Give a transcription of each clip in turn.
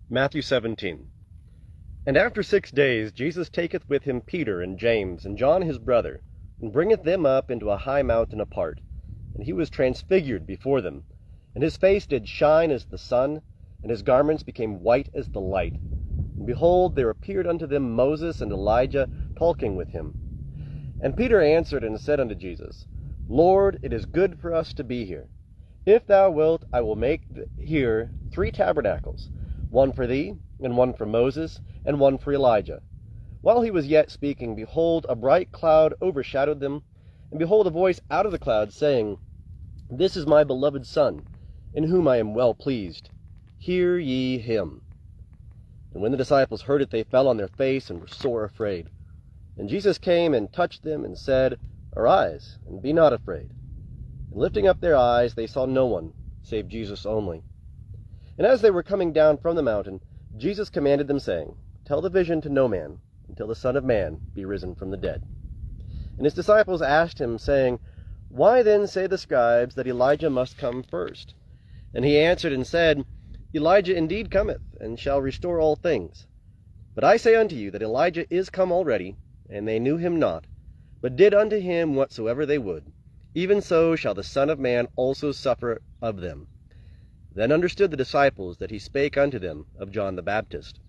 Matthew 17. And after 6 days Jesus taketh with him Peter and James and John his brother, and bringeth them up into a high mountain apart. And he was transfigured before them, and his face did shine as the sun, and his garments became white as the light. And behold, there appeared unto them Moses and Elijah talking with him. And Peter answered and said unto Jesus, Lord, it is good for us to be here. If thou wilt, I will make here 3 tabernacles, one for thee, and one for Moses, and one for Elijah. While he was yet speaking, behold, a bright cloud overshadowed them, and behold, a voice out of the cloud, saying, This is my beloved Son, in whom I am well pleased. Hear ye him. And when the disciples heard it, they fell on their face, and were sore afraid. And Jesus came and touched them, and said, Arise, and be not afraid. And lifting up their eyes, they saw no one, save Jesus only. And as they were coming down from the mountain, Jesus commanded them, saying, Tell the vision to no man, until the Son of Man be risen from the dead. And his disciples asked him, saying, Why then say the scribes that Elijah must come first? And he answered and said, Elijah indeed cometh, and shall restore all things. But I say unto you that Elijah is come already, and they knew him not, but did unto him whatsoever they would. Even so shall the Son of Man also suffer of them. Then understood the disciples that he spake unto them of John the Baptist.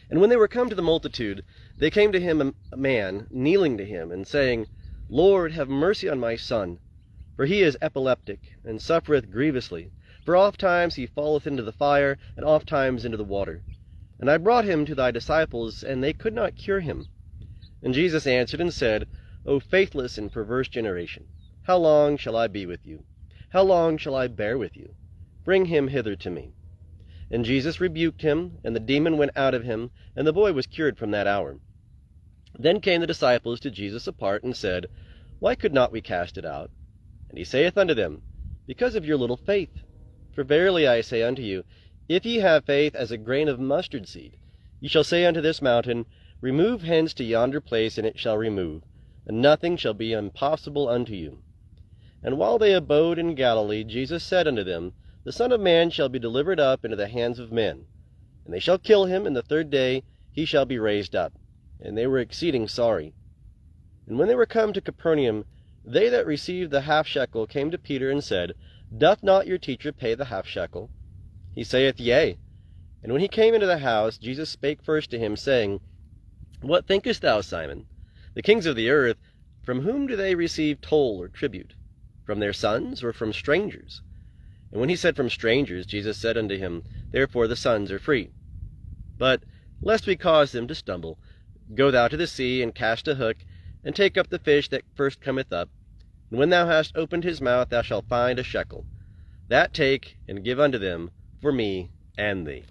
And when they were come to the multitude, they came to him a man, kneeling to him, and saying, Lord, have mercy on my son, for he is epileptic, and suffereth grievously. For ofttimes he falleth into the fire, and ofttimes into the water. And I brought him to thy disciples, and they could not cure him. And Jesus answered and said, O faithless and perverse generation, how long shall I be with you? How long shall I bear with you? Bring him hither to me. And Jesus rebuked him, and the demon went out of him, and the boy was cured from that hour. Then came the disciples to Jesus apart, and said, Why could not we cast it out? And he saith unto them, Because of your little faith. For verily I say unto you, if ye have faith as a grain of mustard seed, ye shall say unto this mountain, Remove hence to yonder place, and it shall remove, and nothing shall be impossible unto you. And while they abode in Galilee, Jesus said unto them, The Son of Man shall be delivered up into the hands of men, and they shall kill him, and the 3rd day he shall be raised up. And they were exceeding sorry. And when they were come to Capernaum, they that received the half shekel came to Peter, and said, Doth not your teacher pay the half shekel? He saith, Yea. And when he came into the house, Jesus spake first to him, saying, What thinkest thou, Simon? The kings of the earth, from whom do they receive toll or tribute? From their sons, or from strangers? And when he said from strangers, Jesus said unto him, Therefore the sons are free. But, lest we cause them to stumble, go thou to the sea, and cast a hook, and take up the fish that first cometh up. And when thou hast opened his mouth, thou shalt find a shekel. That take, and give unto them, for me and thee.